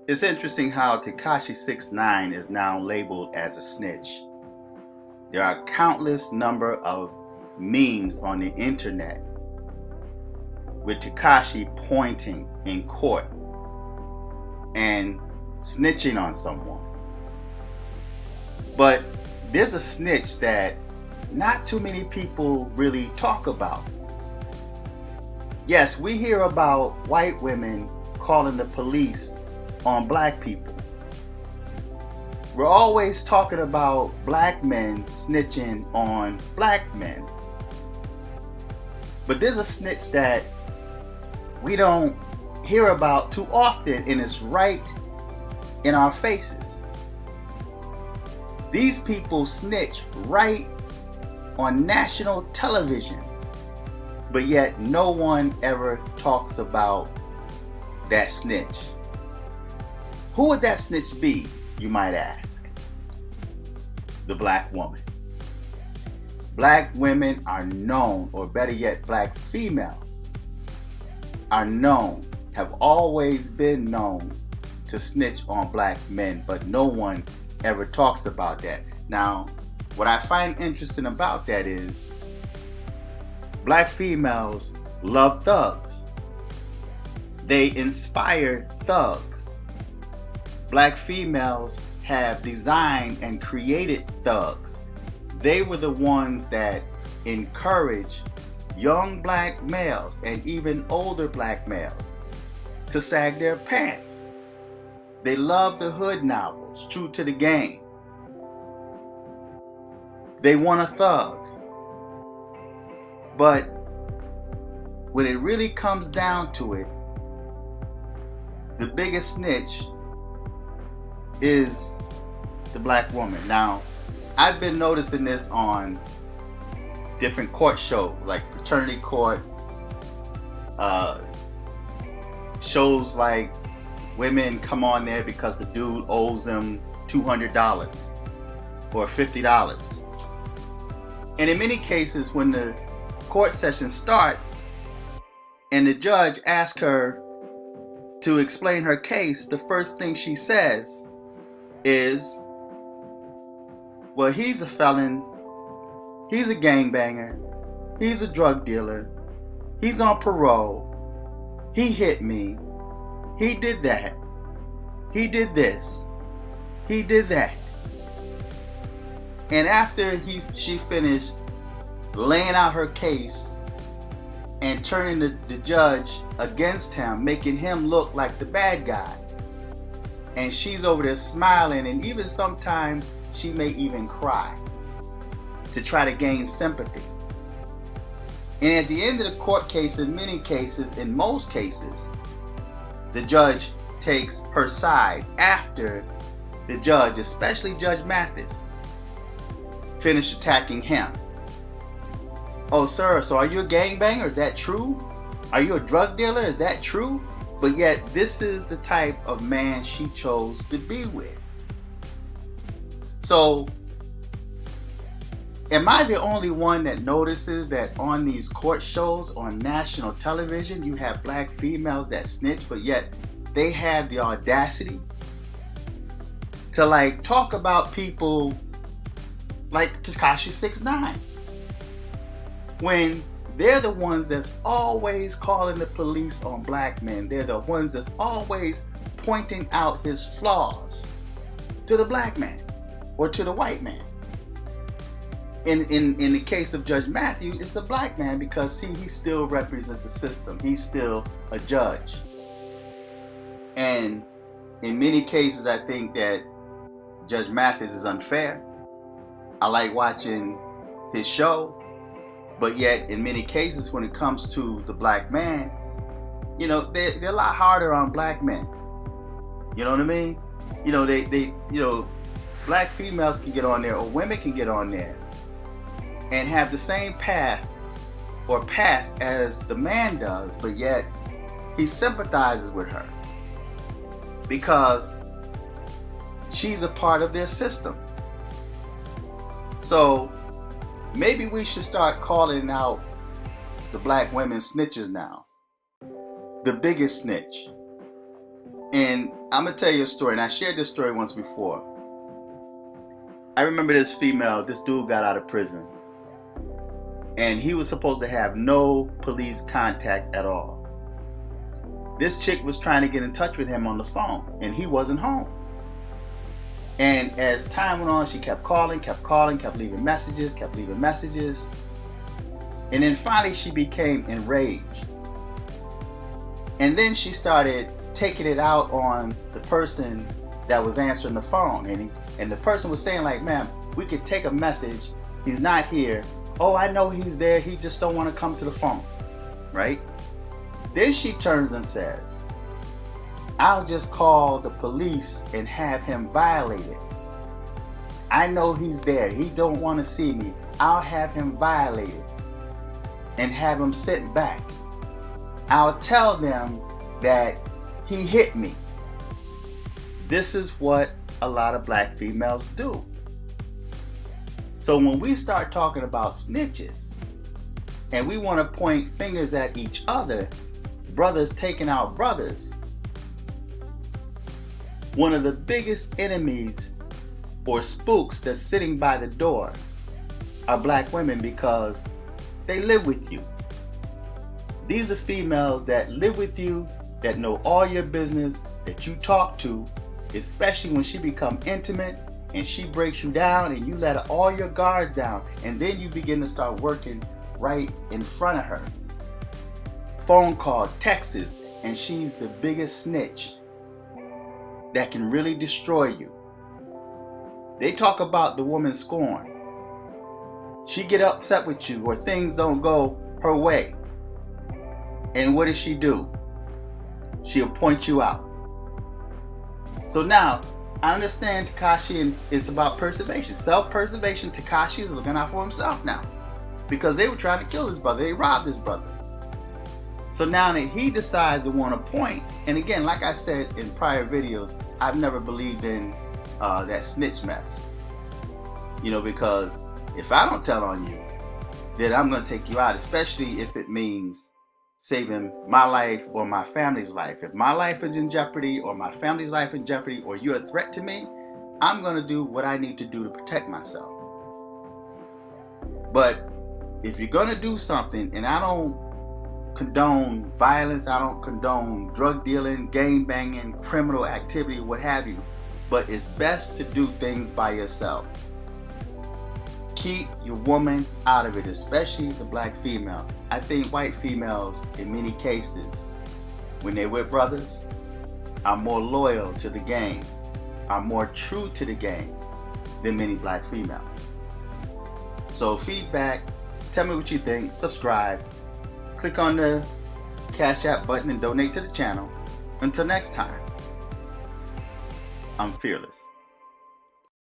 It's interesting how Tekashi 69 is now labeled as a snitch. There are countless number of memes on the internet with Tekashi pointing in court and snitching on someone. But there's a snitch that not too many people really talk about. Yes, we hear about white women calling the police on black people. We're always talking about black men snitching on black men. But there's a snitch that we don't hear about too often, and it's right in our faces. These people snitch right on national television, but yet no one ever talks about that snitch. Who would that snitch be, you might ask? The black woman. Black women are known, or better yet, black females are known, have always been known to snitch on black men, but no one ever talks about that. Now, what I find interesting about that is black females love thugs. They inspire thugs. Black females have designed and created thugs. They were the ones that encourage young black males and even older black males to sag their pants. They love the hood novels, True to the Game. They want a thug. But when it really comes down to it, the biggest snitch is the black woman. Now, I've been noticing this on different court shows, like Paternity Court, shows like women come on there because the dude owes them $200 or $50. And in many cases, when the court session starts and the judge asks her to explain her case, the first thing she says is, well, he's a felon, he's a gangbanger, he's a drug dealer, he's on parole, he hit me, he did that, he did this, he did that. And after she finished laying out her case and turning the judge against him, making him look like the bad guy, and she's over there smiling, and even sometimes she may even cry to try to gain sympathy. And at the end of the court case, in many cases, in most cases, the judge takes her side after the judge, especially Judge Mathis, finished attacking him. Oh, sir, so are you a gangbanger? Is that true? Are you a drug dealer? Is that true? But yet, this is the type of man she chose to be with. So, am I the only one that notices that on these court shows on national television, you have black females that snitch, but yet they have the audacity to like talk about people like Tekashi 69, when they're the ones that's always calling the police on black men. They're the ones that's always pointing out his flaws to the black man or to the white man. In the case of Judge Matthew, it's a black man because he still represents the system. He's still a judge. And in many cases, I think that Judge Mathis is unfair. I like watching his show, but yet in many cases when it comes to the black man, you know, they're a lot harder on black men. You know what I mean? You know, they black females can get on there, or women can get on there and have the same path or past as the man does, but yet he sympathizes with her because she's a part of their system. So maybe we should start calling out the black women snitches now. The biggest snitch. And I'm gonna tell you a story, and I shared this story once before. I remember this dude got out of prison, and he was supposed to have no police contact at all. This chick was trying to get in touch with him on the phone, and he wasn't home. And as time went on, she kept calling, kept leaving messages. And then finally she became enraged. And then she started taking it out on the person that was answering the phone. And the person was saying like, ma'am, we could take a message. He's not here. Oh, I know he's there. He just don't want to come to the phone, right? Then she turns and says, I'll just call the police and have him violated. I know he's there. He don't want to see me. I'll have him violated and have him sent back. I'll tell them that he hit me. This is what a lot of black females do. So when we start talking about snitches and we want to point fingers at each other, brothers taking out brothers, one of the biggest enemies or spooks that's sitting by the door are black women, because they live with you. These are females that live with you, that know all your business, that you talk to, especially when she become intimate and she breaks you down and you let all your guards down, and then you begin to start working right in front of her. Phone call, texts, and she's the biggest snitch that can really destroy you. They talk about the woman scorn. She get upset with you or things don't go her way. And what does she do? She'll point you out. So now, I understand Tekashi, and it's about preservation. Self-preservation. Tekashi is looking out for himself now, because they were trying to kill his brother. They robbed his brother. So now that he decides to want to point, and again, like I said in prior videos, I've never believed in that snitch mess. Because if I don't tell on you, then I'm going to take you out, especially if it means saving my life or my family's life. If my life is in jeopardy or my family's life in jeopardy, or you're a threat to me, I'm going to do what I need to do to protect myself. But if you're going to do something, and I don't condone violence, I don't condone drug dealing, gang banging, criminal activity, what have you, but it's best to do things by yourself. Keep your woman out of it, especially the black female. I think white females, in many cases, when they're with brothers, are more loyal to the game, are more true to the game than many black females. So feedback, tell me what you think, subscribe, click on the Cash App button and donate to the channel. Until next time, I'm fearless.